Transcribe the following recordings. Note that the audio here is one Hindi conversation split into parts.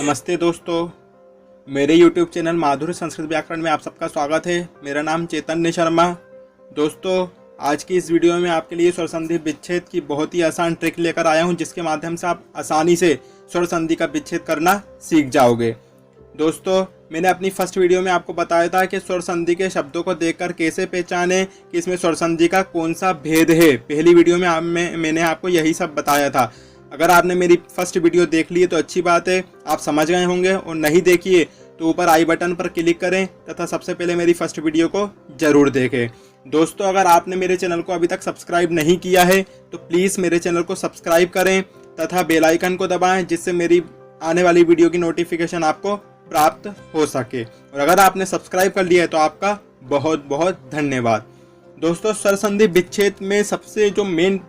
नमस्ते दोस्तों, मेरे YouTube चैनल माधुर्य संस्कृत व्याकरण में आप सबका स्वागत है। मेरा नाम चैतन्य शर्मा। दोस्तों, आज की इस वीडियो में आपके लिए स्वर संधि विच्छेद की बहुत ही आसान ट्रिक लेकर आया हूं, जिसके माध्यम से आप आसानी से स्वर संधि का विच्छेद करना सीख जाओगे। दोस्तों, मैंने अपनी फर्स्ट वीडियो में आपको बताया था कि स्वर संधि के शब्दों को देखकर कैसे पहचानें कि इसमें स्वर संधि का कौन सा भेद है। पहली वीडियो में मैंने आपको यही सब बताया था। अगर आपने मेरी फर्स्ट वीडियो देख ली है तो अच्छी बात है, आप समझ गए होंगे, और नहीं देखिए तो ऊपर आई बटन पर क्लिक करें तथा सबसे पहले मेरी फर्स्ट वीडियो को जरूर देखें। दोस्तों, अगर आपने मेरे चैनल को अभी तक सब्सक्राइब नहीं किया है तो प्लीज़ मेरे चैनल को सब्सक्राइब करें तथा बेल आइकन को दबाएं, जिससे मेरी आने वाली वीडियो की नोटिफिकेशन आपको प्राप्त हो सके। और अगर आपने सब्सक्राइब कर लिया है तो आपका बहुत बहुत धन्यवाद। दोस्तों, स्वर संधि विच्छेद में सबसे जो मेन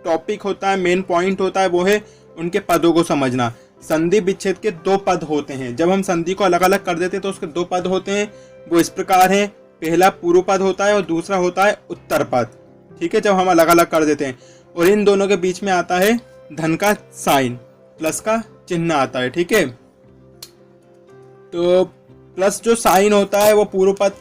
टॉपिक होता है, मेन पॉइंट होता है, वो है उनके पदों को समझना। संधि विच्छेद के दो पद होते हैं। जब हम संधि को अलग अलग कर देते हैं तो उसके दो पद होते हैं, वो इस प्रकार हैं। पहला पूर्व पद होता है और दूसरा होता है उत्तर पद। ठीक है, जब हम अलग अलग कर देते हैं, और इन दोनों के बीच में आता है धन का साइन, प्लस का चिन्ह आता है। ठीक है, तो प्लस जो साइन होता है वो पूर्व पद,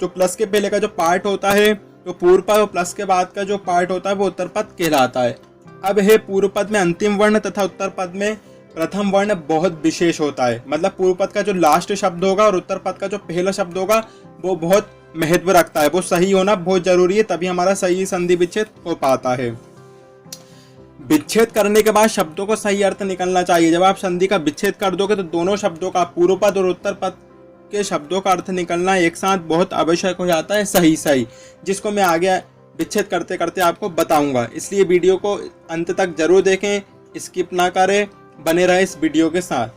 जो प्लस के पहले का जो पार्ट होता है तो पूर्व पद, और प्लस के बाद का जो पार्ट होता है वो उत्तर पद कहलाता है। अब है पूर्व पद में अंतिम वर्ण तथा उत्तर पद में प्रथम वर्ण बहुत विशेष होता है। मतलब पूर्व पद का जो लास्ट शब्द होगा और उत्तर पद का जो पहला शब्द होगा वो बहुत महत्व रखता है, वो सही होना बहुत जरूरी है, तभी हमारा सही संधि विच्छेद हो पाता है। विच्छेद करने के बाद शब्दों को सही अर्थ निकलना चाहिए। जब आप संधि का विच्छेद कर दोगे तो दोनों शब्दों का, पूर्व पद और उत्तर पद के शब्दों का अर्थ निकलना एक साथ बहुत आवश्यक हो जाता है, सही, जिसको मैं आगे विच्छेद करते करते आपको बताऊंगा। इसलिए वीडियो को अंत तक जरूर देखें, स्किप ना करें, बने रहे इस वीडियो के साथ।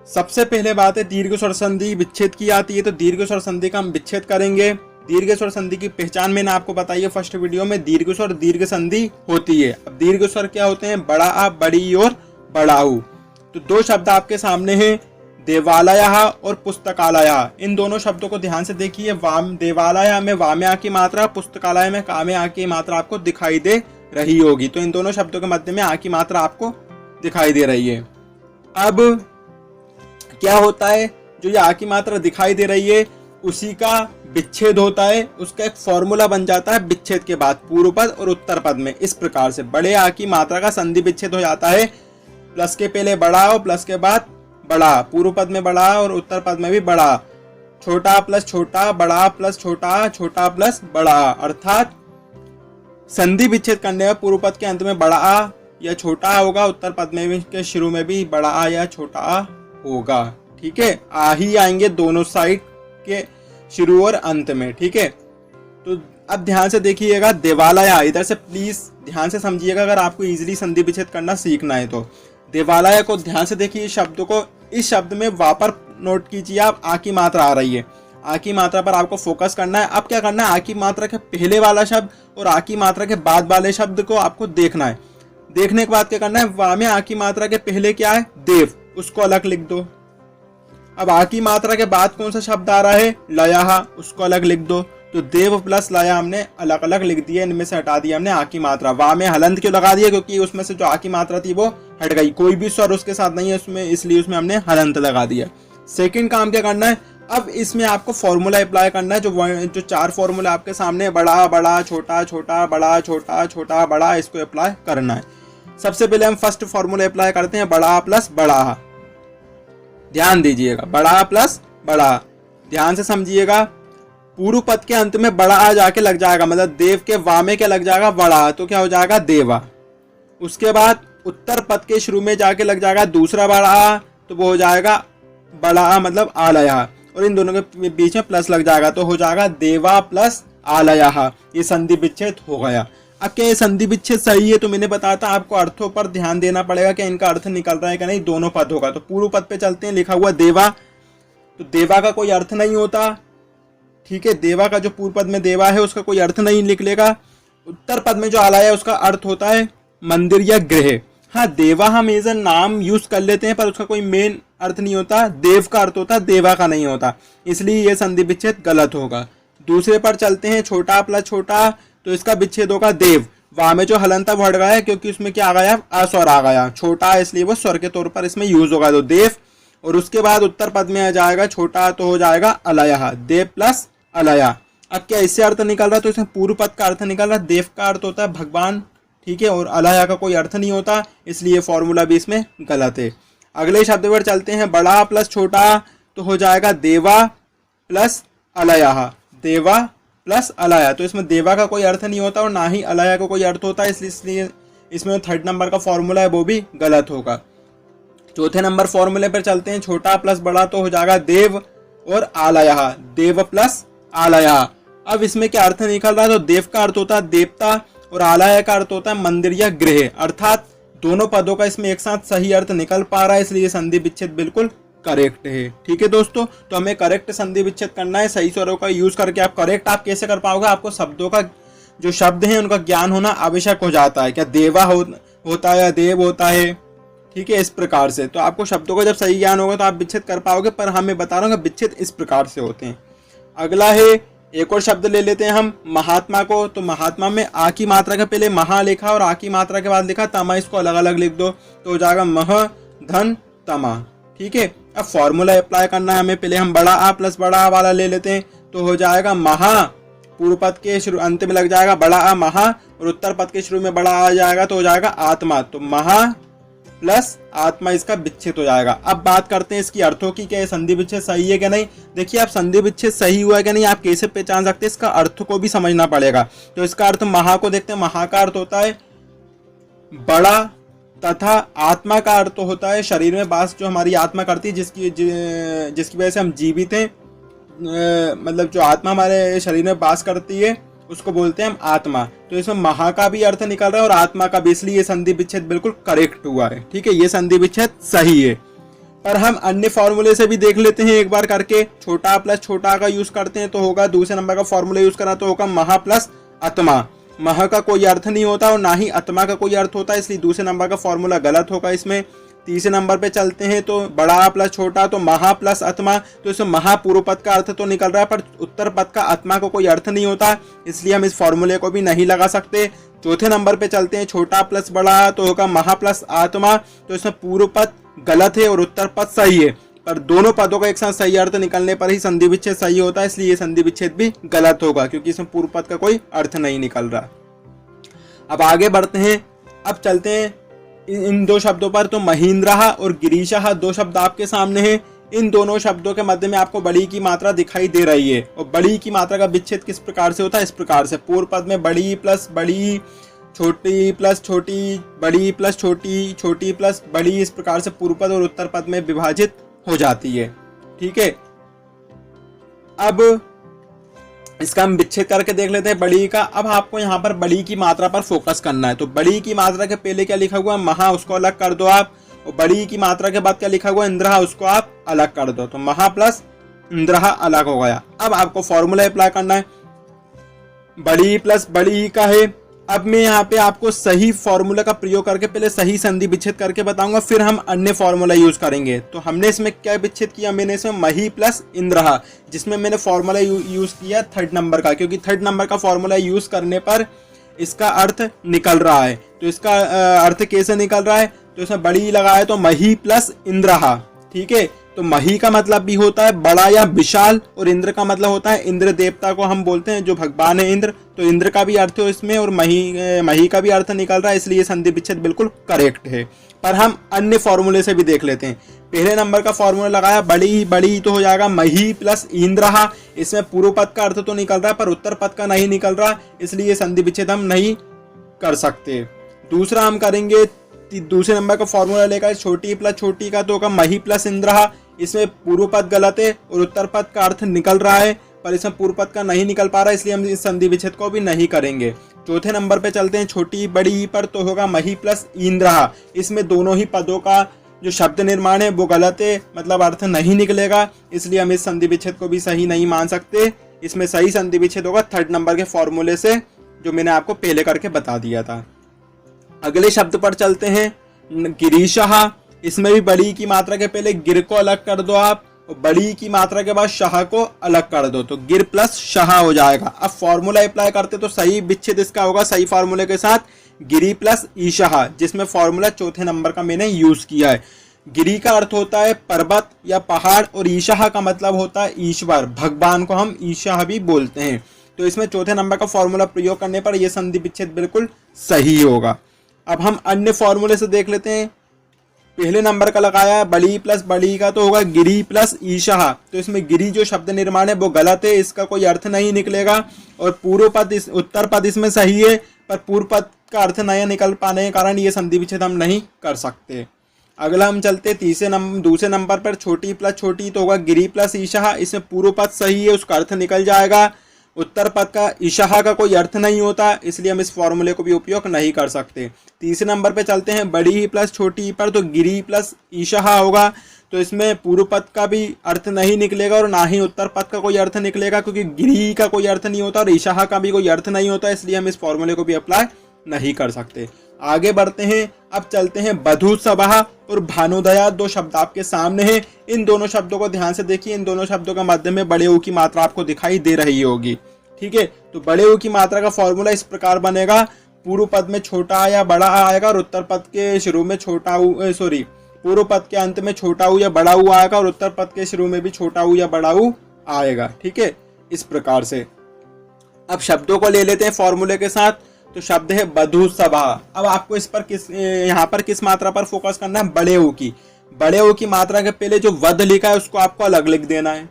सबसे पहले बात है, दीर्घ स्वर संधि विच्छेद की आती है, तो दीर्घ स्वर संधि का हम विच्छेद करेंगे। दीर्घ स्वर संधि की पहचान मैंने आपको बताई है फर्स्ट वीडियो में। दीर्घ स्वर दीर्घ संधि होती है। अब दीर्घ स्वर क्या होते हैं? बड़ा आ, बड़ी और बड़ा ऊ। तो दो शब्द आपके सामने हैं, देवालय और पुस्तकालय। इन दोनों शब्दों को ध्यान से देखिए। देवालय में वामे आ की मात्रा, पुस्तकालय में कामे आ की मात्रा आपको दिखाई दे रही होगी। तो इन दोनों शब्दों के मध्य में आ की मात्रा आपको दिखाई दे रही है। अब क्या होता है, जो ये आ की मात्रा दिखाई दे रही है उसी का विच्छेद होता है। उसका एक फॉर्मूला बन जाता है विच्छेद के बाद पूर्व पद और उत्तर पद में। इस प्रकार से बड़े आ की मात्रा का संधि विच्छेद हो जाता है। प्लस के पहले बड़ा और प्लस के बाद बड़ा, पूर्व पद में बड़ा और उत्तर पद में भी बड़ा, छोटा प्लस छोटा, बड़ा प्लस छोटा, छोटा प्लस बड़ा। अर्थात संधि विच्छेद करने में पूर्व पद के अंत में बड़ा आ या छोटा आ होगा, उत्तर पद में भी के शुरू में भी बड़ा आ या छोटा आ होगा। ठीक है, आ ही आएंगे दोनों साइड के शुरू और अंत में। ठीक है, तो अब ध्यान से देखिएगा, देवालय, इधर से प्लीज ध्यान से समझिएगा अगर आपको इजीली संधि विच्छेद करना सीखना है तो। देवालय को ध्यान से देखिए, इस शब्द को, इस शब्द में वापर नोट कीजिए आप, आ की मात्रा आ रही है। आ की मात्रा पर आपको फोकस करना है। अब क्या करना है, आ की मात्रा के पहले वाला शब्द और आ की मात्रा के बाद वाले शब्द को आपको देखना है। देखने के बाद क्या करना है, वा में आ की मात्रा के पहले क्या है, देव, उसको अलग लिख दो। अब आ की मात्रा के बाद कौन सा शब्द आ रहा है, लया, उसको अलग लिख दो। तो देव प्लस लया हमने अलग अलग लिख दिया, इनमें से हटा दिया हमने आ की मात्रा। वा में हलंत क्यों लगा दिया, क्योंकि उसमें से जो आ की मात्रा थी वो हट गई, कोई भी स्वर उसके साथ नहीं है उसमें, इसलिए उसमें हमने हलंत लगा दिया। सेकंड काम क्या करना है, अब इसमें आपको फॉर्मूला अप्लाई करना है। जो चार फॉर्मूला आपके सामने, बड़ा बड़ा, छोटा छोटा, बड़ा छोटा, छोटा बड़ा, इसको अप्लाई करना है। सबसे पहले हम फर्स्ट फॉर्मूला अप्लाई करते हैं, बड़ा प्लस बड़ा। ध्यान दीजिएगा, बड़ा प्लस बड़ा, ध्यान से समझिएगा। पूर्व पद के अंत में बड़ा आ जाके लग जाएगा, मतलब देव के वामे क्या लग जाएगा, बड़ा, तो क्या हो जाएगा, देवा। उसके बाद उत्तर पद के शुरू में जाके लग जाएगा दूसरा बड़ा, तो वो हो जाएगा बड़ा, मतलब आलया, और इन दोनों के बीच में प्लस लग जाएगा, तो हो जाएगा देवा प्लस आलया। ये संधि विच्छेद हो गया। अब क्या ये संधि विच्छेद सही है, तो मैंने बताया था आपको अर्थों पर ध्यान देना पड़ेगा कि इनका अर्थ निकल रहा है कि नहीं, दोनों पद होगा। तो पूर्व पद पे चलते हैं, लिखा हुआ देवा, तो देवा का कोई अर्थ नहीं होता। ठीक है, देवा का जो पूर्व पद में देवा है उसका कोई अर्थ नहीं निकलेगा। उत्तर पद में जो आलया है उसका अर्थ होता है मंदिर या गृह। हाँ, देवा हम एज ए नाम यूज कर लेते हैं, पर उसका कोई मेन अर्थ नहीं होता। देव का अर्थ होता है, देवा का नहीं होता, इसलिए ये संधि विच्छेद गलत होगा। दूसरे पर चलते हैं, छोटा प्लस छोटा, तो इसका विच्छेद होगा देव। वहां में जो हलन था वो हट गया क्योंकि उसमें क्या आ गया, अस्वर आ गया, छोटा है इसलिए वो स्वर के तौर पर इसमें यूज होगा, तो देव। और उसके बाद उत्तर पद में आ जाएगा छोटा तो हो जाएगा अलयः, देव प्लस अलयः। अब क्या इससे अर्थ निकल रहा है, तो इसमें पूर्व पद का अर्थ निकल रहा है, देव का अर्थ होता है भगवान, ठीक है, और अलयः का कोई अर्थ नहीं होता, इसलिए फॉर्मूला भी इसमें गलत है। अगले शब्द पर चलते हैं, बड़ा प्लस छोटा तो हो जाएगा देवा प्लस अलयः, देवा प्लस अलयः। तो इसमें देवा का कोई अर्थ नहीं होता और ना ही अलयः का कोई अर्थ होता है, इसलिए इसमें थर्ड नंबर का फॉर्मूला है वो भी गलत होगा। चौथे नंबर फॉर्मूले पर चलते हैं, छोटा प्लस बड़ा तो हो जाएगा देव और आलयः, देव प्लस आलयः। अब इसमें क्या अर्थ निकल रहा है, तो देव का अर्थ होता है देवता और आलयः का अर्थ होता है मंदिर या गृह, अर्थात दोनों पदों का इसमें एक साथ सही अर्थ निकल पा रहा है, इसलिए संधि विच्छेद बिल्कुल करेक्ट है। ठीक है दोस्तों, तो हमें करेक्ट संधि विच्छेद करना है, सही स्वरों का यूज करके। आप करेक्ट आप कैसे कर पाओगे, आपको शब्दों का जो शब्द है उनका ज्ञान होना आवश्यक हो जाता है। क्या देवा होता है या देव होता है, ठीक है, इस प्रकार से। तो आपको शब्दों का जब सही ज्ञान होगा तो आप विच्छेद कर पाओगे, पर हमें बता रहा हूँ कि विच्छेद इस प्रकार से होते हैं। अगला है, एक और शब्द ले लेते हैं हम महात्मा को। तो महात्मा में आ की मात्रा के पहले महा लिखा और आ की मात्रा के बाद लिखा तमा, इसको अलग अलग लिख दो तो हो जाएगा मह धन तमा। ठीक है, अब फॉर्मूला अप्लाई करना है हमें। पहले हम बड़ा आ प्लस बड़ा आ वाला ले लेते हैं, तो हो जाएगा महा, पूर्व पद के शुरू अंत में लग जाएगा बड़ा आ महा, और उत्तर पद के शुरू में बड़ा आ जाएगा तो हो जाएगा आत्मा। तो महा प्लस आत्मा, इसका विच्छेद हो जाएगा। अब बात करते हैं इसकी अर्थों की, क्या संधि विच्छेद सही है क्या नहीं। देखिए, आप संधि विच्छेद सही हुआ है क्या नहीं आप कैसे पहचान सकते हैं, इसका अर्थ को भी समझना पड़ेगा। तो इसका अर्थ महा को देखते हैं, महा का अर्थ होता है बड़ा, तथा आत्मा का अर्थ होता है शरीर में वास जो हमारी आत्मा करती है, जिसकी वजह से हम जीवित हैं, मतलब जो आत्मा हमारे शरीर में वास करती है उसको बोलते हैं हम आत्मा। तो इसमें महा का भी अर्थ निकल रहा है और आत्मा का भी, इसलिए ये संधि विच्छेद बिल्कुल करेक्ट हुआ है। ठीक है, ये संधि विच्छेद सही है। पर हम अन्य फॉर्मूले से भी देख लेते हैं एक बार करके। छोटा प्लस छोटा का यूज करते हैं तो होगा, दूसरे नंबर का फॉर्मूला यूज करा तो होगा महा प्लस आत्मा। मह का कोई अर्थ नहीं होता और ना ही आत्मा का कोई अर्थ होता है, इसलिए दूसरे नंबर का फॉर्मूला गलत होगा इसमें। तीसरे नंबर पे चलते हैं, तो बड़ा प्लस छोटा तो महा प्लस आत्मा, तो इसमें महा पूर्व पद का अर्थ तो निकल रहा है, पर उत्तर पद का आत्मा को कोई अर्थ नहीं होता, इसलिए हम इस फॉर्मूले को भी नहीं लगा सकते। चौथे नंबर पे चलते हैं, छोटा प्लस बड़ा तो होगा महा प्लस आत्मा, तो इसमें पूर्व पद गलत है और उत्तर पद सही है, पर दोनों पदों का एक साथ सही अर्थ निकलने पर ही संधि विच्छेद सही होता है, इसलिए ये संधि विच्छेद भी गलत होगा क्योंकि इसमें पूर्व पद का कोई अर्थ नहीं निकल रहा। अब आगे बढ़ते हैं, अब चलते हैं इन दो शब्दों पर। तो महींद्रः और गिरीशः दो शब्द आपके सामने हैं। इन दोनों शब्दों के मध्य में आपको बड़ी की मात्रा दिखाई दे रही है, और बड़ी की मात्रा का विच्छेद किस प्रकार से होता है, इस प्रकार से। पूर्व पद में बड़ी प्लस बड़ी, छोटी प्लस छोटी, बड़ी प्लस छोटी, छोटी प्लस बड़ी, इस प्रकार से पूर्व पद और उत्तर पद में विभाजित हो जाती है। ठीक है, अब इसका हम विच्छेद करके देख लेते हैं बड़ी का। अब आपको यहाँ पर बड़ी की मात्रा पर फोकस करना है। तो बड़ी की मात्रा के पहले क्या लिखा हुआ महा, उसको अलग कर दो आप, और बड़ी की मात्रा के बाद क्या लिखा हुआ इंद्रः, उसको आप अलग कर दो, तो महा प्लस इंद्रः अलग हो गया। अब आपको फॉर्मूला अप्लाई करना है, बड़ी प्लस बड़ी का है। अब मैं यहाँ पे आपको सही फॉर्मूला का प्रयोग करके पहले सही संधि विच्छेद करके बताऊंगा, फिर हम अन्य फॉर्मूला यूज करेंगे। तो हमने इसमें क्या विच्छेद किया, मैंने इसमें मही प्लस इंद्रः, जिसमें मैंने फॉर्मूला यूज किया थर्ड नंबर का, क्योंकि थर्ड नंबर का फॉर्मूला यूज करने पर इसका अर्थ निकल रहा है। तो इसका अर्थ कैसे निकल रहा है, तो इसमें बड़ी लगाए तो मही प्लस इंद्रः। ठीक है, तो मही का मतलब भी होता है बड़ा या विशाल, और इंद्र का मतलब होता है इंद्र देवता को हम बोलते हैं, जो भगवान है इंद्र। तो इंद्र का भी अर्थ हो इसमें, और मही का भी अर्थ निकल रहा है, इसलिए संधि विच्छेद बिल्कुल करेक्ट है। पर हम अन्य फॉर्मूले से भी देख लेते हैं। पहले नंबर का फॉर्मूला लगाया बड़ी, बड़ी तो हो जाएगा मही प्लस इंद्रः, इसमें पूर्व पद का अर्थ तो निकल रहा है पर उत्तर पद का नहीं निकल रहा, इसलिए संधि विच्छेद हम नहीं कर सकते। दूसरा हम करेंगे, दूसरे नंबर का फॉर्मूला लेकर छोटी प्लस छोटी का तो होगा मही प्लस इंद्रः, इसमें पूर्व पद गलत है और उत्तर पद का अर्थ निकल रहा है, पर इसमें पूर्व पद का नहीं निकल पा रहा है, इसलिए हम इस संधि विच्छेद को भी नहीं करेंगे। चौथे नंबर पे चलते हैं, छोटी बड़ी पर तो होगा मही प्लस इंद्रः, इसमें दोनों ही पदों का जो शब्द निर्माण है वो गलत है, मतलब अर्थ नहीं निकलेगा, इसलिए हम इस संधि विच्छेद को भी सही नहीं मान सकते। इसमें सही संधि विच्छेद होगा थर्ड नंबर के फॉर्मूले से, जो मैंने आपको पहले करके बता दिया था। अगले शब्द पर चलते हैं, गिरीशः। इसमें भी बड़ी की मात्रा के पहले गिर को अलग कर दो आप, और बड़ी की मात्रा के बाद शाह को अलग कर दो तो गिर प्लस शाह हो जाएगा। अब फॉर्मूला अप्लाई करते तो सही विच्छेद इसका होगा सही फार्मूले के साथ गिरी प्लस ईशाह, जिसमें फॉर्मूला चौथे नंबर का मैंने यूज किया है। गिरी का अर्थ होता है पर्वत या पहाड़ और ईशाह का मतलब होता है ईश्वर, भगवान को हम ईशाह भी बोलते हैं। तो इसमें चौथे नंबर का फॉर्मूला प्रयोग करने पर यह संधि विच्छेद बिल्कुल सही होगा। अब हम अन्य फॉर्मूले से देख लेते हैं। पहले नंबर का लगाया है बड़ी प्लस बड़ी का तो होगा गिरी प्लस ईशाह, तो इसमें गिरी जो शब्द निर्माण है वो गलत है, इसका कोई अर्थ नहीं निकलेगा। और पूर्व पद उत्तर पद इसमें सही है, पर पूर्व पद का अर्थ नया निकल पाने के कारण ये संधि विच्छेद हम नहीं कर सकते। अगला हम चलते दूसरे नंबर पर छोटी प्लस छोटी तो होगा गिरी प्लस ईशाह, इसमें पूर्व पद सही है, उसका अर्थ निकल जाएगा। उत्तर पद का ईशाह का कोई अर्थ नहीं होता, इसलिए हम इस फॉर्मूले को भी उपयोग नहीं कर सकते। तीसरे नंबर पे चलते हैं बड़ी ही प्लस छोटी पर तो गिरी प्लस ईशाह होगा, तो इसमें पूर्व पद का भी अर्थ नहीं निकलेगा और ना ही उत्तर पद का कोई अर्थ निकलेगा, क्योंकि गिरी का कोई अर्थ नहीं होता और ईशाह का भी कोई अर्थ नहीं होता, इसलिए हम इस फॉर्मूले को भी अप्लाई नहीं कर सकते। आगे बढ़ते हैं। अब चलते हैं बधू सभा और भानुदया, दो शब्द आपके सामने हैं। इन दोनों शब्दों को ध्यान से देखिए। इन दोनों शब्दों के मध्य में बड़े ऊ की मात्रा आपको दिखाई दे रही होगी, ठीक है। तो बड़े ऊ की मात्रा का फॉर्मूला इस प्रकार बनेगा, पूर्व पद में छोटा या बड़ा आएगा और उत्तर पद के शुरू में छोटा ऊ पूर्व पद के अंत में छोटा ऊ या बड़ा ऊ आएगा और उत्तर पद के शुरू में भी छोटा ऊ या बड़ा ऊ आएगा, ठीक है, इस प्रकार से। अब शब्दों को ले लेते हैं फॉर्मूले के साथ। तो शब्द है बधू सभा। अब आपको इस पर यहाँ पर किस मात्रा पर फोकस करना है? बड़े ऊ की। बड़े ऊ की मात्रा के पहले जो वध लिखा है उसको आपको अलग लिख देना है।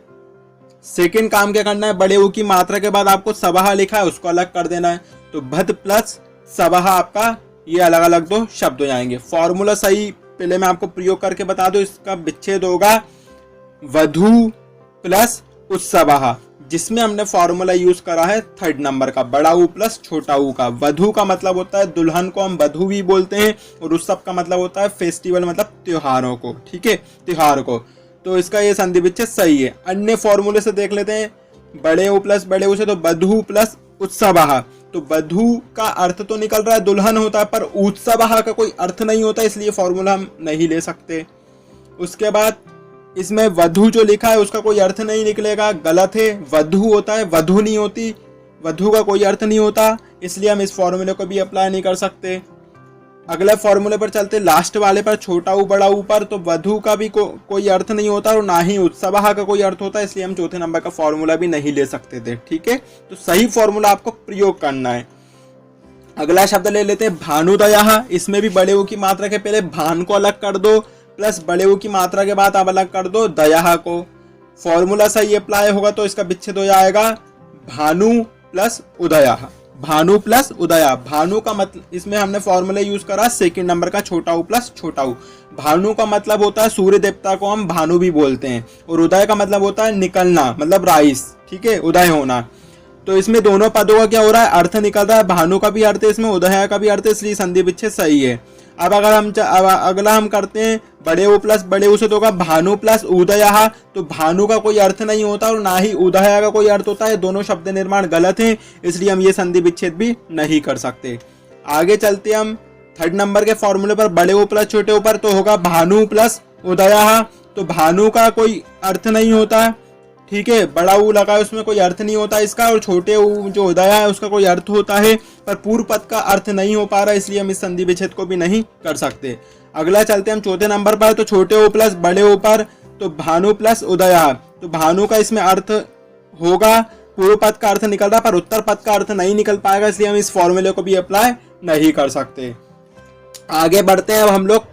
सेकंड काम क्या करना है? बड़े ऊ की मात्रा के बाद आपको सभा लिखा है उसको अलग कर देना है। तो भद प्लस सभा आपका ये अलग अलग दो शब्द हो जाएंगे। फॉर्मूला सही पहले मैं आपको प्रयोग करके बता दूं, इसका विच्छेद होगा वधू प्लस उत्सवः, जिसमें हमने फॉर्मूला यूज करा है थर्ड नंबर का, बड़ा ऊ प्लस छोटा ऊ का। वधू का मतलब होता है दुल्हन को हम वधू भी बोलते हैं, और उत्सव का मतलब होता है फेस्टिवल, मतलब त्योहारों को, ठीक है, त्योहार को। तो इसका ये संधि विच्छेद सही है। अन्य फॉर्मूले से देख लेते हैं। बड़े ऊ प्लस बड़े ऊ से तो वधू प्लस उत्सवः, तो वधू का अर्थ तो निकल रहा है दुल्हन होता है, पर उत्सवः का कोई अर्थ नहीं होता, इसलिए फॉर्मूला हम नहीं ले सकते। उसके बाद इसमें वधू जो लिखा है उसका कोई अर्थ नहीं निकलेगा, गलत है। वधू होता है, वधू नहीं होती, वधू का कोई अर्थ नहीं होता, इसलिए हम इस फॉर्मूले को भी अप्लाई नहीं कर सकते। अगले फॉर्मूले पर चलते, लास्ट वाले पर छोटा ऊ बड़ा ऊ पर, तो वधू का भी कोई अर्थ नहीं होता और ना ही उत्सवः का कोई अर्थ होता, इसलिए हम चौथे नंबर का फॉर्मूला भी नहीं ले सकते थे, ठीक है। तो सही फॉर्मूला आपको प्रयोग करना है। अगला शब्द ले लेते हैं भानुदया। इसमें भी बड़े ऊ की मात्रा के पहले भान को अलग कर दो, प्लस बड़े ऊ की मात्रा के बाद आप अलग कर दो दया को। फॉर्मूला सही अप्लाई होगा तो इसका विच्छेद हो जाएगा भानु प्लस उदया। भानु प्लस उदया। भानु का मतलब, इसमें हमने फॉर्मूला यूज करा सेकंड नंबर का, छोटा ऊ प्लस छोटा ऊ। भानु का मतलब होता है सूर्य देवता को हम भानु भी बोलते हैं, और उदय का मतलब होता है निकलना, मतलब राइस, ठीक है, उदय होना। तो इसमें दोनों पदों का क्या हो रहा है? अर्थ निकल रहा है, भानु का भी अर्थ है, इसमें उदय का भी अर्थ है, इसलिए संधि विच्छेद सही है। अब अगला हम करते हैं बड़े ऊ प्लस बड़े ऊ से तो होगा भानु प्लस उदया, तो भानु का कोई अर्थ नहीं होता और ना ही उदया का कोई अर्थ होता है, दोनों शब्द निर्माण गलत हैं, इसलिए हम ये संधि विच्छेद भी नहीं कर सकते। आगे चलते हम थर्ड नंबर के फॉर्मूले पर, बड़े ऊ प्लस छोटे ऊ पर, तो होगा भानु प्लस उदया, तो भानु का कोई अर्थ नहीं होता, ठीक है, बड़ा ऊ लगा है उसमें कोई अर्थ नहीं होता इसका, और छोटे ऊ जो उदया है उसका कोई अर्थ होता है, पर पूर्व पद का अर्थ नहीं हो पा रहा, इसलिए हम इस संधि विच्छेद को भी नहीं कर सकते। अगला चलते हम चौथे नंबर पर, तो छोटे ऊ प्लस बड़े ऊ पर, तो भानु प्लस उदया, तो भानु का इसमें अर्थ होगा, पूर्व पद का अर्थ निकल रहा, पर उत्तर पद का अर्थ नहीं निकल पाएगा, इसलिए हम इस फॉर्मूले को भी अप्लाई नहीं कर सकते। आगे बढ़ते हैं अब हम लोग।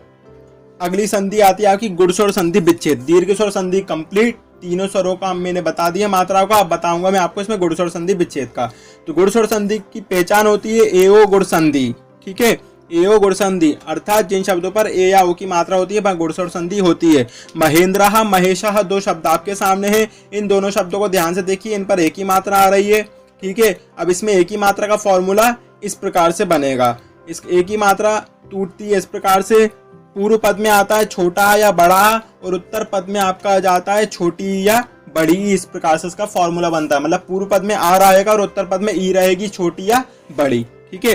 अगली संधि आती है आपकी गुण स्वर संधि विच्छेद। दीर्घ स्वर संधि कंप्लीट, तीनों स्वरों का मैंने बता दिया मात्राओं का, अब बताऊंगा मैं आपको इसमें गुण स्वर संधि विच्छेद का। तो गुण स्वर संधि की पहचान होती है एओ गुण संधि, ठीक है, एओ गुण संधि, अर्थात जिन शब्दों पर ए या ओ की मात्रा होती है वह गुण स्वर संधि होती है। महेंद्रः महेशः, दो शब्द आपके सामने हैं, इन दोनों शब्दों को ध्यान से देखिए, इन पर एक ही मात्रा आ रही है, ठीक है। अब इसमें एक ही मात्रा का फॉर्मूला इस प्रकार से बनेगा, इस एक ही मात्रा टूटती है इस प्रकार से, पूर्व पद में आता है छोटा या बड़ा, और उत्तर पद में आपका आ जाता है छोटी या बड़ी, इस प्रकार से इसका फॉर्मूला बनता है, मतलब पूर्व पद में आ रहेगा और उत्तर पद में ई रहेगी, छोटी या बड़ी, ठीक है।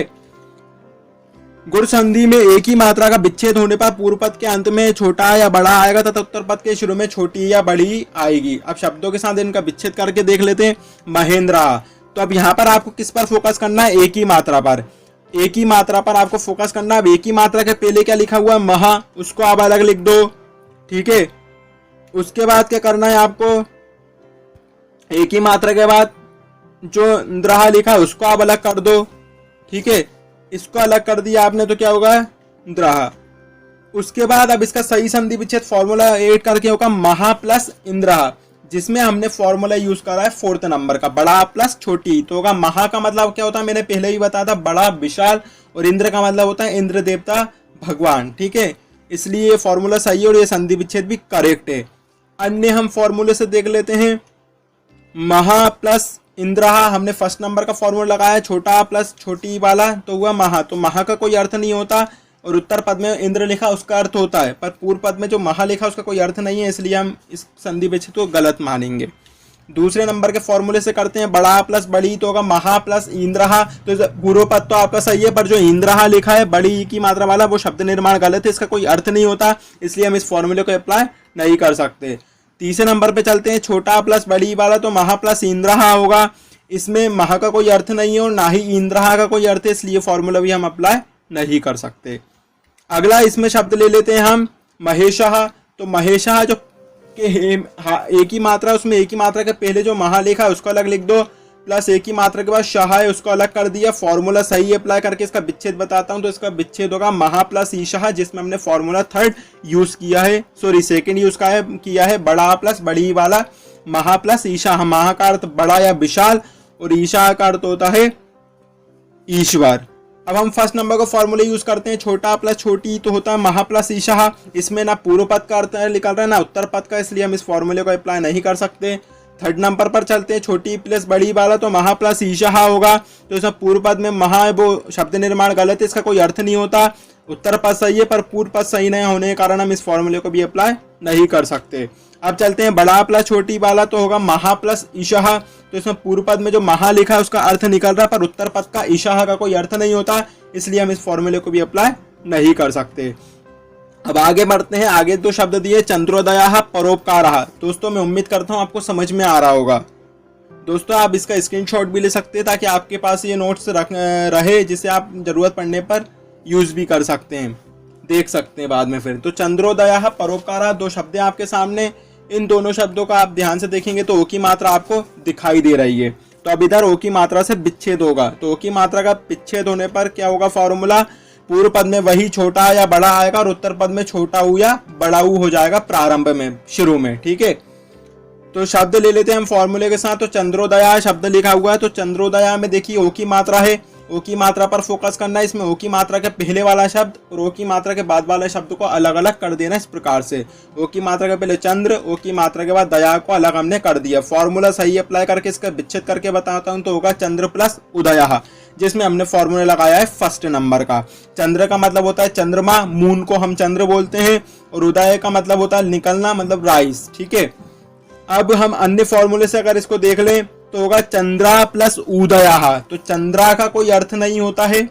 गुण संधि में एक ही मात्रा का विच्छेद होने पर पूर्व पद के अंत में छोटा या बड़ा आएगा तथा उत्तर पद के शुरू में छोटी या बड़ी आएगी। अब शब्दों के साथ इनका विच्छेद करके देख लेते हैं। महेंद्रा, तो अब यहाँ पर आपको किस पर फोकस करना है? एक ही मात्रा पर, एक ही मात्रा पर आपको फोकस करना है। अब एक ही मात्रा के पहले क्या लिखा हुआ है? महा, उसको आप अलग लिख दो, ठीक है। उसके बाद क्या करना है आपको? एक ही मात्रा के बाद जो इंद्रहा लिखा है उसको आप अलग कर दो, ठीक है। इसको अलग कर दिया आपने तो क्या होगा? इंद्रहा। उसके बाद अब इसका सही संधि विच्छेद फॉर्मूला ऐड करके होगा महा प्लस इंद्रहा, जिसमें हमने फॉर्मूला यूज करा है 4th नंबर का, बड़ा प्लस छोटी। तो होगा महा का मतलब क्या होता है? मैंने पहले ही बताया था, बड़ा विशाल, और इंद्र का मतलब होता है इंद्र देवता भगवान, ठीक है। इसलिए ये फॉर्मूला सही है और ये संधि विच्छेद भी करेक्ट है। अन्य हम फॉर्मूले से देख लेते हैं। महा प्लस इंद्रहा, हमने फर्स्ट नंबर का फॉर्मूला लगाया, छोटा प्लस छोटी वाला, तो हुआ महा। तो महा का कोई अर्थ नहीं होता, और उत्तर पद में इंद्र लिखा उसका अर्थ होता है, पर पूर्व पद में जो महा लिखा उसका कोई अर्थ नहीं है, इसलिए हम इस संधि विच्छेद को गलत मानेंगे। दूसरे नंबर के फॉर्मूले से करते हैं। बड़ा प्लस बड़ी, तो होगा महा प्लस इंद्रहा। तो पूर्व पद तो आपका सही है, पर जो इंद्रहा लिखा है बड़ी की मात्रा वाला, वो शब्द निर्माण गलत है, इसका कोई अर्थ नहीं होता, इसलिए हम इस फॉर्मूले को अप्लाई नहीं कर सकते। तीसरे नंबर पे चलते हैं। छोटा प्लस बड़ी वाला, तो महा प्लस इंद्रहा होगा, इसमें महा का कोई अर्थ नहीं है और ना ही इंद्रहा का कोई अर्थ है, इसलिए फॉर्मूला भी हम अप्लाई नहीं कर सकते। अगला इसमें शब्द ले लेते हैं हम महेशः। तो महेशः जो एक ही मात्रा, उसमें एक ही मात्रा के पहले जो महा लिखा है उसको अलग लिख दो, प्लस एक ही मात्रा के बाद शाह है उसको अलग कर दिया। फॉर्मूला सही अप्लाई करके इसका विच्छेद बताता हूं। तो इसका विच्छेद होगा महा प्लस ईशाह, जिसमें हमने फॉर्मूला 3rd यूज किया है, सॉरी 2nd यूज किया है। बड़ा प्लस बड़ी वाला, महा प्लस ईशाह। महा का अर्थ बड़ा या विशाल और ईशाह का अर्थ होता है ईश्वर। अब हम फर्स्ट नंबर को फॉर्मूले यूज करते हैं। छोटा प्लस छोटी, तो होता है महा प्लस ईशाह। इसमें ना पूर्व पद का अर्थ निकल रहा है ना उत्तर पद का, इसलिए हम इस फॉर्मूले को अप्लाई नहीं कर सकते। 3rd नंबर पर चलते हैं। छोटी प्लस बड़ी वाला, तो महा प्लस ईशाह होगा, तो इसमें पूर्व पद में महा है वो शब्द निर्माण गलत है, इसका कोई अर्थ नहीं होता। उत्तर पद सही है, पर पूर्व पद सही नहीं होने के कारण हम इस फॉर्मूले को भी अप्लाई नहीं कर सकते। अब चलते हैं बड़ा प्लस छोटी वाला, तो होगा महा प्लस ईशाह। तो इसमें पूर्व पद में जो महा लिखा है उसका अर्थ निकल रहा है, पर उत्तर पद का ईशाह का कोई अर्थ नहीं होता, इसलिए हम इस फॉर्मूले को भी अप्लाई नहीं कर सकते। अब आगे बढ़ते हैं। आगे दो शब्द दिए, चंद्रोदयः परोपकारः। दोस्तों मैं उम्मीद करता हूँ आपको समझ में आ रहा होगा। दोस्तों आप इसका स्क्रीनशॉट भी ले सकते हैं, ताकि आपके पास ये नोट्स रहे, जिसे आप जरूरत पड़ने पर यूज भी कर सकते हैं, देख सकते हैं बाद में फिर। तो चंद्रोदयः परोपकारः, दो शब्द हैं आपके सामने। इन दोनों शब्दों का आप ध्यान से देखेंगे तो ओ की मात्रा आपको दिखाई दे रही है। तो अब इधर ओ की मात्रा से विच्छेद होगा, तो ओ की मात्रा का विच्छेद होने पर क्या होगा? फॉर्मूला पूर्व पद में वही छोटा या बड़ा आएगा और उत्तर पद में छोटा ऊ या बड़ा ऊ हो जाएगा प्रारंभ में, शुरू में, ठीक है। तो शब्द ले लेते हैं हम फॉर्मूले के साथ। तो चंद्रोदया शब्द लिखा हुआ है, तो चंद्रोदया में देखिए ओ की मात्रा है, ओ की मात्रा पर फोकस करना है। इसमें ओ की मात्रा के पहले वाला शब्द और ओ की मात्रा के बाद वाले शब्द को अलग अलग कर देना इस प्रकार से। ओ की मात्रा के पहले चंद्र, ओ की मात्रा के बाद दया को अलग हमने कर दिया। फॉर्मूला सही अप्लाई करके इसका विच्छेद करके बताता हूँ, तो होगा चंद्र प्लस उदयः, जिसमें हमने फॉर्मूला लगाया है 1st नंबर का। चंद्र का मतलब होता है चंद्रमा, मून को हम चंद्र बोलते हैं, और उदय का मतलब होता है निकलना, मतलब राइज, ठीक है। अब हम अन्य फॉर्मूले से अगर इसको देख लें तो होगा चंद्रा प्लस उदयः। तो चंद्रा का कोई अर्थ नहीं होता है,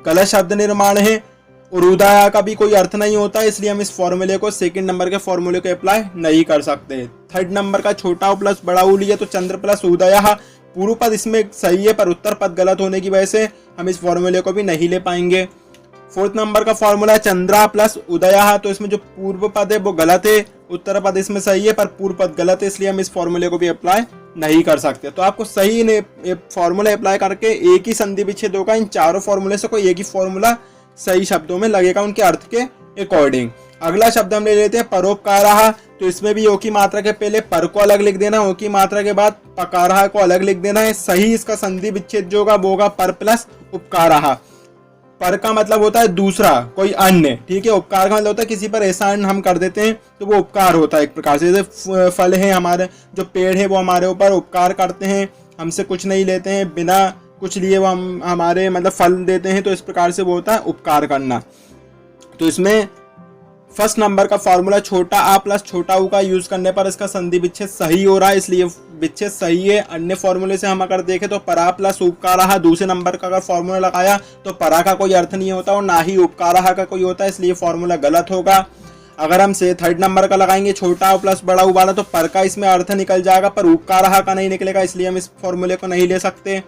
गलत शब्द निर्माण है, और उदया का भी कोई अर्थ नहीं होता, इसलिए हम इस फॉर्मूले को 2nd नंबर के फॉर्मूले को अप्लाई नहीं कर सकते। 3rd नंबर का छोटा ऊ प्लस बड़ा ऊ लिया, तो चंद्र प्लस उदयः। पूर्व पद इसमें सही है, पर उत्तर पद गलत होने की वजह से हम इस फॉर्मूले को भी नहीं ले पाएंगे। 4th नंबर का फॉर्मूला चंद्रा प्लस उदयः, तो इसमें जो पूर्व पद है वो गलत है, उत्तर पद इसमें सही है, पर पूर्व पद गलत है, इसलिए हम इस फॉर्मूले को भी अप्लाई नहीं कर सकते। तो आपको सही फॉर्मूला अप्लाई करके एक ही संधि विच्छेद होगा। इन चारों फॉर्मूले से कोई एक ही फॉर्मूला सही शब्दों में लगेगा उनके अर्थ के अकॉर्डिंग। अगला शब्द हम ले लेते हैं परोपकारः। तो इसमें भी ओ की मात्रा के पहले पर को अलग लिख देना, ओ की मात्रा के बाद पकारः को अलग लिख देना है। सही इसका संधि विच्छेद जो होगा वो होगा पर प्लस उपकारः। पर का मतलब होता है दूसरा, कोई अन्य, ठीक है। उपकार का मतलब होता है किसी पर एहसान हम कर देते हैं, तो वो उपकार होता है एक प्रकार से। जैसे फल है हमारे, जो पेड़ है वो हमारे ऊपर उपकार करते हैं, हमसे कुछ नहीं लेते हैं, बिना कुछ लिए वो हमारे मतलब फल देते हैं, तो इस प्रकार से वो होता है उपकार करना। तो इसमें फर्स्ट नंबर का फॉर्मूला छोटा आ प्लस छोटा ऊ का यूज करने पर इसका संधि विच्छेद सही हो रहा है, इसलिए विच्छेद सही है। अन्य फॉर्मूले से हम अगर देखें तो परा प्लस उपकारा दूसरे नंबर का अगर फॉर्मूला लगाया तो परा का कोई अर्थ नहीं होता और ना ही उपकारा का कोई होता है, इसलिए फॉर्मूला गलत होगा। अगर हम से थर्ड नंबर का लगाएंगे छोटा ऊ प्लस बड़ा ऊ वाला तो पर का इसमें अर्थ निकल जाएगा पर उपकारा का नहीं निकलेगा, इसलिए हम इस फॉर्मूले को नहीं ले सकते।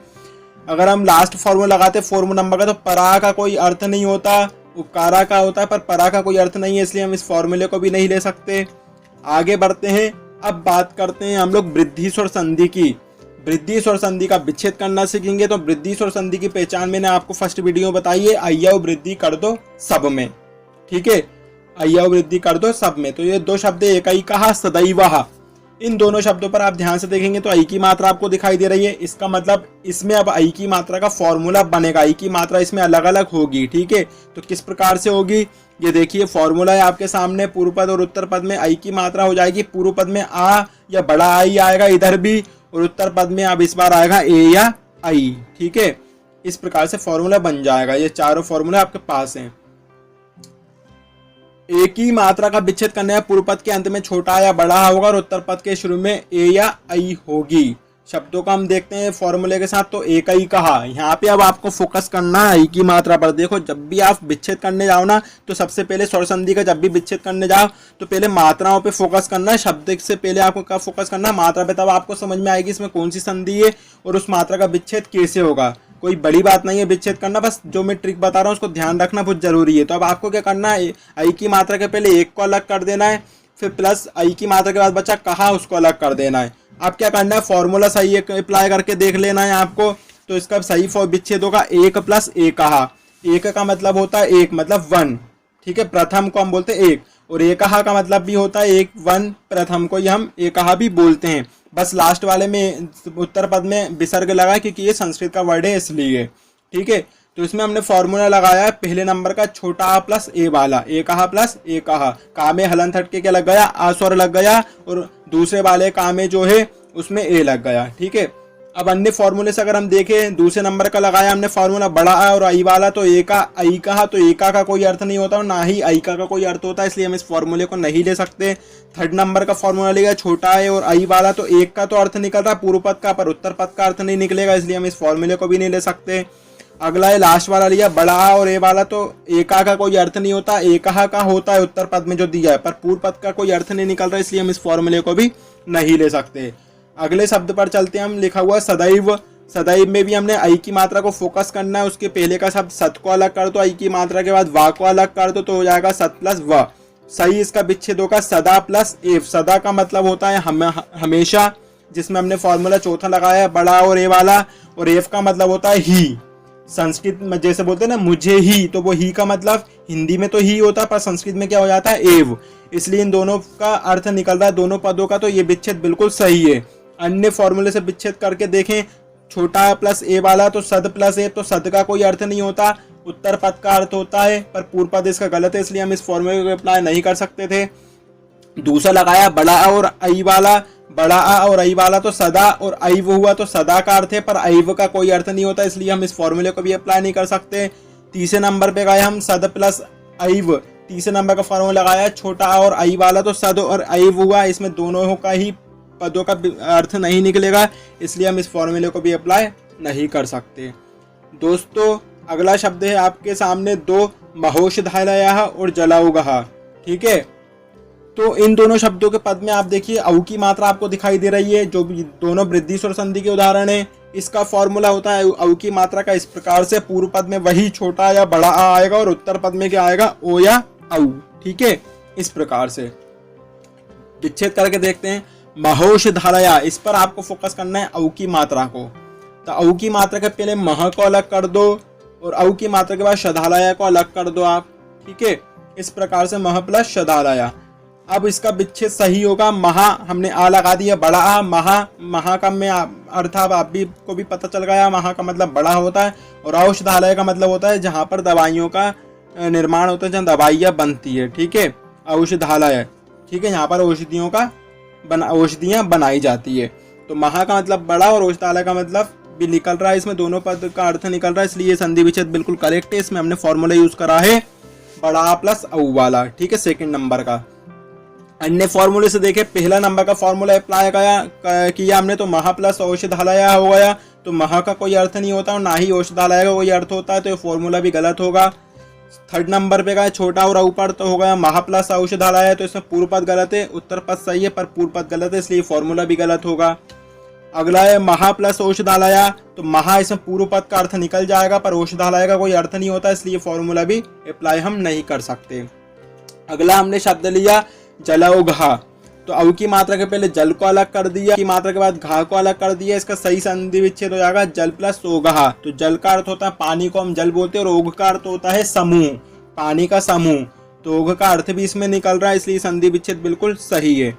अगर हम लास्ट फॉर्मूला लगाते फॉर्मूला नंबर का तो परा का कोई अर्थ नहीं होता, उपकारा का होता है पर परा का कोई अर्थ नहीं है, इसलिए हम इस फॉर्मूले को भी नहीं ले सकते। आगे बढ़ते हैं। अब बात करते हैं हम लोग वृद्धि स्वर संधि की। वृद्धि स्वर संधि का विच्छेद करना सीखेंगे। तो वृद्धि स्वर संधि की पहचान मैंने आपको फर्स्ट वीडियो बताई है, अय्यव वृद्धि कर दो सब में, ठीक है, अय्यव वृद्धि कर दो सब में। तो ये दो शब्द एक ही कहा सदैवः, इन दोनों शब्दों पर आप ध्यान से देखेंगे तो आई की मात्रा आपको दिखाई दे रही है, इसका मतलब इसमें अब आई की मात्रा का फॉर्मूला बनेगा, आई की मात्रा इसमें अलग अलग होगी, ठीक है। तो किस प्रकार से होगी ये देखिए, फॉर्मूला है आपके सामने, पूर्व पद और उत्तर पद में आई की मात्रा हो जाएगी, पूर्व पद में आ या बड़ा आई आएगा इधर भी, और उत्तर पद में अब इस बार आएगा ए या आई, ठीक है। इस प्रकार से फॉर्मूला बन जाएगा। ये चारों फॉर्मूला आपके पास हैं। एक ही मात्रा का विच्छेद करने पर पूर्व पद के अंत में छोटा या बड़ा होगा और उत्तर पद के शुरू में ए या आई होगी। शब्दों का हम देखते हैं फॉर्मूले के साथ। तो एक ही कहा, यहाँ पे अब आपको फोकस करना है आई की मात्रा पर। देखो जब भी आप विच्छेद करने जाओ ना तो सबसे पहले स्वर संधि का जब भी विच्छेद करने जाओ तो पहले मात्राओं पे फोकस करना है, शब्द से पहले आपको क्या फोकस करना है, मात्रा पे, तब आपको समझ में आएगी इसमें कौन सी संधि है और उस मात्रा का विच्छेद कैसे होगा। कोई बड़ी बात नहीं है विच्छेद करना, बस जो मैं ट्रिक बता रहा हूँ उसको ध्यान रखना बहुत जरूरी है। तो अब आपको क्या करना है, आई की मात्रा के पहले एक को अलग कर देना है, फिर प्लस आई की मात्रा के बाद बचा कहा उसको अलग कर देना है। अब क्या करना है, फॉर्मूला सही अप्लाई करके देख लेना है आपको। तो इसका सही विच्छेद होगा एक प्लस एक कहा। एक का मतलब होता है एक, मतलब वन, ठीक है, प्रथम को हम बोलते हैं एक, और एक कहा का मतलब भी होता है एक, वन, प्रथम को ही हम एक कहा भी बोलते हैं। बस लास्ट वाले में उत्तर पद में विसर्ग लगा क्योंकि ये संस्कृत का वर्ड है इसलिए, ठीक है। तो इसमें हमने फॉर्मूला लगाया है पहले नंबर का छोटा आ प्लस ए वाला, ए कहा प्लस ए कहा, का में हलन हटके क्या लग गया, आ स्वर लग गया, और दूसरे वाले का में जो है उसमें ए लग गया, ठीक है। अब अन्य फॉर्मूले से अगर हम देखें, दूसरे नंबर का लगाया हमने फॉर्मूला बड़ा आ और आई वाला, तो ए का आई कहा, तो ए का कोई अर्थ नहीं होता और ना ही आई का कोई अर्थ होता है, इसलिए हम इस फॉर्मूले को नहीं ले सकते। थर्ड नंबर का फॉर्मूला लिया छोटा है और आई वाला, तो एक का तो अर्थ निकल रहा है पूर्व पद का, पर उत्तर पद का अर्थ नहीं निकलेगा, इसलिए हम इस फॉर्मूले को भी नहीं ले सकते। अगला है लास्ट वाला लिया बड़ा आ और ए वाला, तो एका का कोई अर्थ नहीं होता, एका का होता है उत्तर पद में जो दिया है, पर पूर्व पद का कोई अर्थ नहीं निकल रहा, इसलिए हम इस फॉर्मूले को भी नहीं ले सकते। अगले शब्द पर चलते हैं हम। लिखा हुआ सदैव, सदैव में भी हमने आई की मात्रा को फोकस करना है। उसके पहले का शब्द सत को अलग कर दो, आई की मात्रा के बाद वा को अलग कर दो, तो हो जाएगा सत प्लस व। सही इसका विच्छेद होगा सदा प्लस एफ। सदा का मतलब होता है हमेशा, जिसमें हमने फॉर्मूला चौथा लगाया है बड़ा और ए वाला, और एफ का मतलब होता है ही। संस्कृत में जैसे बोलते हैं ना मुझे ही, तो वो ही का मतलब हिंदी में तो ही होता है पर संस्कृत में क्या हो जाता है एव, इसलिए इन दोनों का अर्थ निकल रहा है दोनों पदों का, तो ये विच्छेद बिल्कुल सही है। अन्य फॉर्मूले से विच्छेद करके देखें, छोटा प्लस ए वाला तो सद प्लस ए, तो सद का कोई अर्थ नहीं होता, उत्तर पद का अर्थ होता है, पर पूर्व पद इसका गलत है, इसलिए हम इस फॉर्मूले को अप्लाई नहीं कर सकते थे। दूसरा लगाया बड़ा और आई वाला, बड़ा आ और आई वाला तो सदा और ऐव हुआ, तो सदा का अर्थ है पर ऐव का कोई अर्थ नहीं होता, इसलिए हम इस फॉर्मूले को भी अप्लाई नहीं कर सकते। तीसरे नंबर पे गए हम सद प्लस ऐव, तीसरे नंबर का फॉर्मूला लगाया छोटा आ और आई वाला, तो सद और ऐव हुआ, इसमें दोनों का ही पदों का अर्थ नहीं निकलेगा, इसलिए हम इस फॉर्मूले को भी अप्लाई नहीं कर सकते। दोस्तों अगला शब्द है आपके सामने दो, महोषधालयः और जलौघः, ठीक है। तो इन दोनों शब्दों के पद में आप देखिए औ की मात्रा आपको दिखाई दे रही है, जो भी दोनों वृद्धि स्वर संधि के उदाहरण है। इसका फॉर्मूला होता है औ की मात्रा का इस प्रकार से, पूर्व पद में वही छोटा या बड़ा आ आएगा और उत्तर पद में क्या आएगा ओ या औ, ठीक है। इस प्रकार से विच्छेद करके देखते हैं। महोषधालया, इस पर आपको फोकस करना है औ की मात्रा को, तो औ की मात्रा के पहले मह को अलग कर दो और औ की मात्रा के बाद शधालया को अलग कर दो आप, ठीक है। इस प्रकार से मह प्लस शधालया। अब इसका विच्छेद सही होगा, महा हमने आ लगा दिया, बड़ा आ, महा, महा का में अर्थ आप भी को भी पता चल गया, महा का मतलब बड़ा होता है, और औषधालय का मतलब होता है जहाँ पर दवाइयों का निर्माण होता है, जहाँ दवाइयाँ बनती है, ठीक है, औषधालय, ठीक है, यहाँ पर औषधियों का औषधियाँ बनाई जाती है। तो महा का मतलब बड़ा और औषधालय का मतलब भी निकल रहा है, इसमें दोनों पद का अर्थ निकल रहा है, इसलिए संधि विच्छेद बिल्कुल करेक्ट है। इसमें हमने फॉर्मूला यूज करा है बड़ा प्लस औ वाला, ठीक है, सेकंड नंबर का। अन्य फॉर्मूले से देखें, पहला नंबर का फॉर्मूला अप्लाई किया हमने तो महा प्लस औषधालय हो गया, तो महा का कोई अर्थ नहीं होता और ना ही औषधालय का कोई अर्थ होता है, तो ये फॉर्मूला भी गलत होगा। थर्ड नंबर पे गए, छोटा और ऊपर तो हो गया महा प्लस औषधालय, तो इसमें पूर्व पद गलत है, उत्तर पद सही है पर पूर्व पद गलत है, इसलिए फॉर्मूला भी गलत होगा। अगला है महा प्लस औषधालय, तो महा इसमें पूर्व पद का अर्थ निकल जाएगा पर औषधालय का कोई अर्थ नहीं होता, इसलिए फॉर्मूला भी अप्लाई हम नहीं कर सकते। अगला हमने शब्द लिया जलौघा, तो औ की मात्रा के पहले जल को अलग कर दिया, की मात्रा के बाद घा को अलग कर दिया, इसका सही संधि विच्छेद हो जाएगा जल प्लस ओघा। तो जल का अर्थ होता है पानी को हम जल बोलते हैं और ओघ का अर्थ होता है समूह, पानी का समूह, तो ओघ का अर्थ भी इसमें निकल रहा है, इसलिए संधि विच्छेद बिल्कुल सही है।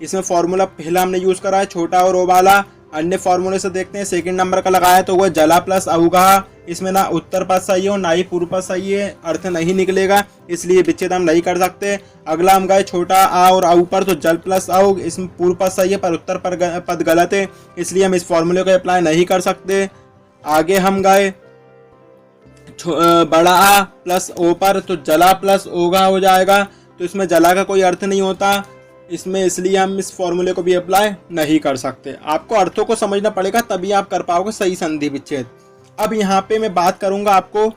इसमें फॉर्मूला पहला हमने यूज करा है छोटा और ओ वाला। अन्य फॉर्मूले से देखते हैं, सेकंड नंबर का लगाया तो वह जला प्लस औघा, इसमें ना उत्तर पद सही है और ना ही पूर्व पद सही है, अर्थ नहीं निकलेगा, इसलिए विच्छेद हम नहीं कर सकते। अगला हम गए छोटा आ और औ पर, तो जल प्लस औ, इसमें पूर्व पद सही है पर उत्तर पद गलत है, इसलिए हम इस फॉर्मूले को अप्लाई नहीं कर सकते। आगे हम गए बड़ा आ प्लस ओ पर, तो जला प्लस ओघा हो जाएगा, तो इसमें जला का कोई अर्थ नहीं होता इसमें, इसलिए हम इस फॉर्मूले को भी अप्लाई नहीं कर सकते। आपको अर्थों को समझना पड़ेगा तभी आप कर पाओगे सही संधि विच्छेद। अब यहाँ पे मैं बात करूंगा आपको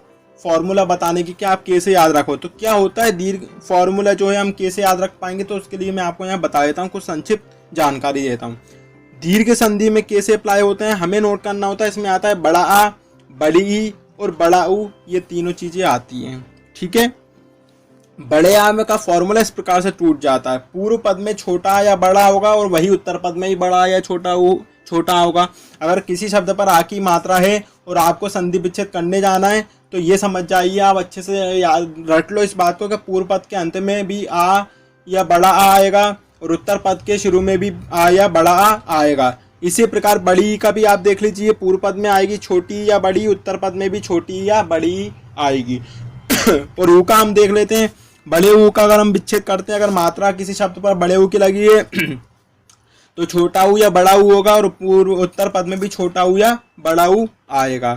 फॉर्मूला बताने की कि आप कैसे याद रखो। तो क्या होता है दीर्घ फॉर्मूला जो है हम कैसे याद रख पाएंगे, तो उसके लिए मैं आपको यहाँ बता देता हूँ, कुछ संक्षिप्त जानकारी देता हूँ। दीर्घ संधि में कैसे अप्लाई होते हैं हमें नोट करना होता है। इसमें आता है बड़ा आ, बड़ी ई और बड़ा ऊ, ये तीनों चीजें आती हैं, ठीक है। बड़े आ में का फॉर्मूला इस प्रकार से टूट जाता है, पूर्व पद में छोटा या बड़ा होगा और वही उत्तर पद में ही बड़ा या छोटा होगा। अगर किसी शब्द पर आ की मात्रा है और आपको संधि विच्छेद करने जाना है तो ये समझ जाइए, आप अच्छे से याद रट लो इस बात को कि पूर्व पद के अंत में भी आ या बड़ा आ आएगा और उत्तर पद के शुरू में भी आ या बड़ा आ आएगा। इसी प्रकार बड़ी का भी आप देख लीजिए, पूर्व पद में आएगी छोटी या बड़ी, उत्तर पद में भी छोटी या बड़ी आएगी। और ऊ का हम देख लेते हैं, बड़े ऊ का अगर हम विच्छेद करते हैं, अगर मात्रा किसी शब्द पर बड़े ऊ की लगी है तो छोटा ऊ या बड़ा ऊ होगा और पूर्व उत्तर पद में भी छोटा ऊ या बड़ा ऊ आएगा।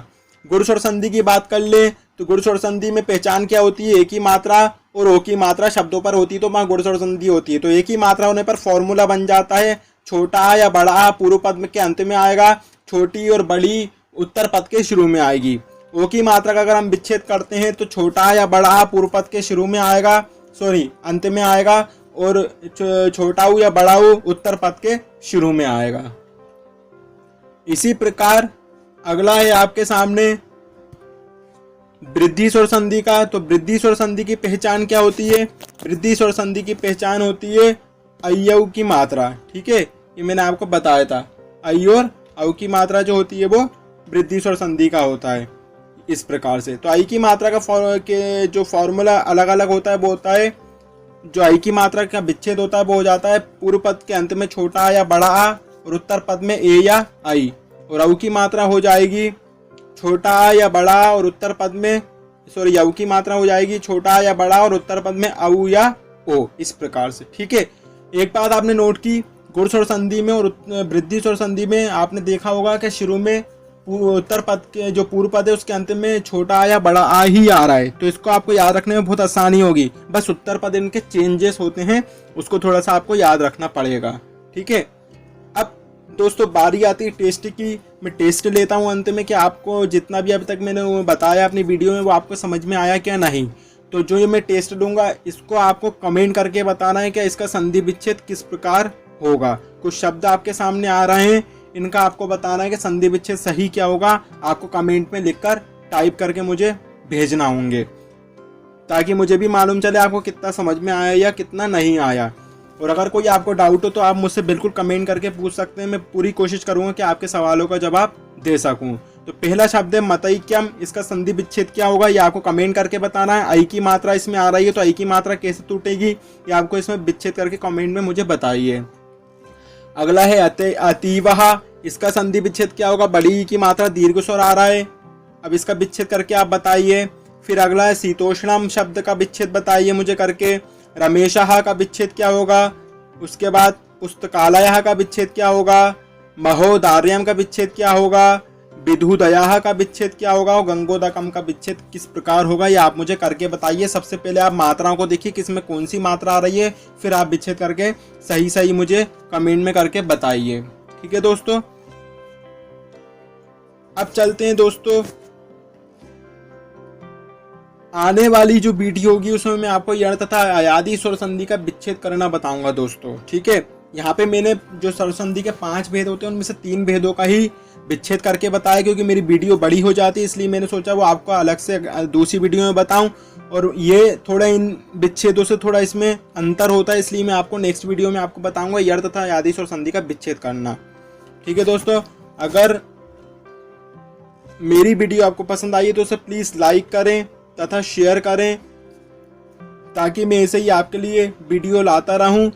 गुण स्वर संधि की बात कर ले तो गुण स्वर संधि में पहचान क्या होती है, एक ही मात्रा और ओ की मात्रा शब्दों पर होती है तो वहाँ गुण स्वर संधि होती है। तो एक ही मात्रा होने पर फॉर्मूला बन जाता है, छोटा आ या बड़ा आ पूर्व पद के अंत में आएगा, छोटी और बड़ी उत्तर पद के शुरू में आएगी। ओ की मात्रा का अगर हम विच्छेद करते हैं तो छोटा या बड़ा आ पूर्व पद के शुरू में आएगा, अंत में आएगा, और छोटा ऊ या बड़ा ऊ उत्तर पद के शुरू में आएगा। इसी प्रकार अगला है आपके सामने वृद्धि स्वर संधि का। तो वृद्धि स्वर संधि की पहचान क्या होती है, वृद्धि स्वर संधि की पहचान होती है अय्यऊ की मात्रा, ठीक है, ये मैंने आपको बताया था। अय और औ की मात्रा जो होती है वो वृद्धि स्वर संधि का होता है इस प्रकार से। तो आई की मात्रा का जो फॉर्मूला अलग अलग होता है वो होता है, जो आई की मात्रा का विच्छेद होता है वो हो जाता है पूर्व पद के अंत में छोटा आ या बड़ा आ और उत्तर पद में ए या आई, और औ की मात्रा हो जाएगी छोटा आ या बड़ा और उत्तर पद में औ की मात्रा हो जाएगी छोटा आ या बड़ा और उत्तर पद में औ या ओ, इस प्रकार से, ठीक है। एक बात आपने नोट की, गुण स्वर संधि में और वृद्धि स्वर संधि में आपने देखा होगा कि शुरू में उत्तर पद के जो पूर्व पद है उसके अंत में छोटा आ या बड़ा आ ही आ रहा है, तो इसको आपको याद रखने में बहुत आसानी होगी। बस उत्तर पद इनके चेंजेस होते हैं, उसको थोड़ा सा आपको याद रखना पड़ेगा, ठीक है। अब दोस्तों बारी आती है टेस्ट की। मैं टेस्ट लेता हूँ अंत में कि आपको जितना भी अभी तक मैंने बताया अपनी वीडियो में वो आपको समझ में आया क्या नहीं। तो जो ये मैं टेस्ट दूंगा इसको आपको कमेंट करके बताना है कि इसका संधि विच्छेद किस प्रकार होगा। कुछ शब्द आपके सामने आ रहे हैं, इनका आपको बताना है कि संधि विच्छेद सही क्या होगा। आपको कमेंट में लिखकर टाइप करके मुझे भेजना होंगे ताकि मुझे भी मालूम चले आपको कितना समझ में आया या कितना नहीं आया। और अगर कोई आपको डाउट हो तो आप मुझसे बिल्कुल कमेंट करके पूछ सकते हैं, मैं पूरी कोशिश करूंगा कि आपके सवालों का जवाब दे सकूं। तो पहला शब्द है मतैक्यम, इसका संधि विच्छेद क्या होगा ये आपको कमेंट करके बताना है। आई की मात्रा इसमें आ रही है तो आई की मात्रा कैसे टूटेगी ये आपको इसमें विच्छेद करके कमेंट में मुझे बताइए। अगला है अतीवहा, इसका संधि विच्छेद क्या होगा, बड़ी ई की मात्रा दीर्घ स्वर आ रहा है, अब इसका विच्छेद करके आप बताइए। फिर अगला है शीतोष्णम शब्द का विच्छेद बताइए मुझे करके। रमेशहा का विच्छेद क्या होगा, उसके बाद पुस्तकालय का विच्छेद क्या होगा, महोदार्यम का विच्छेद क्या होगा, विधुदयाः का विच्छेद क्या होगा और गंगोदकम का विच्छेद किस प्रकार होगा, ये आप मुझे करके बताइए। सबसे पहले आप मात्राओं को देखिए किस में कौन सी मात्रा आ रही है, फिर आप विच्छेद करके सही सही मुझे कमेंट में करके बताइए। ठीक है दोस्तों, अब चलते हैं दोस्तों, आने वाली जो वीडियो होगी उसमें मैं आपको यण तथा अयादी स्वर संधि का विच्छेद करना बताऊंगा दोस्तों। ठीक है, यहाँ पे मैंने जो स्वर संधि के 5 भेद होते हैं उनमें से 3 भेदों का ही विच्छेद करके बताया, क्योंकि मेरी वीडियो बड़ी हो जाती है, इसलिए मैंने सोचा वो आपको अलग से दूसरी वीडियो में बताऊं। और ये थोड़ा इन विच्छेदों से थोड़ा इसमें अंतर होता है, इसलिए मैं आपको नेक्स्ट वीडियो में आपको बताऊंगा यण तथा अयादी स्वर संधि का विच्छेद करना। ठीक है दोस्तों, अगर मेरी वीडियो आपको पसंद आई है तो उसे प्लीज़ लाइक करें तथा शेयर करें, ताकि मैं ऐसे ही आपके लिए वीडियो लाता रहूं।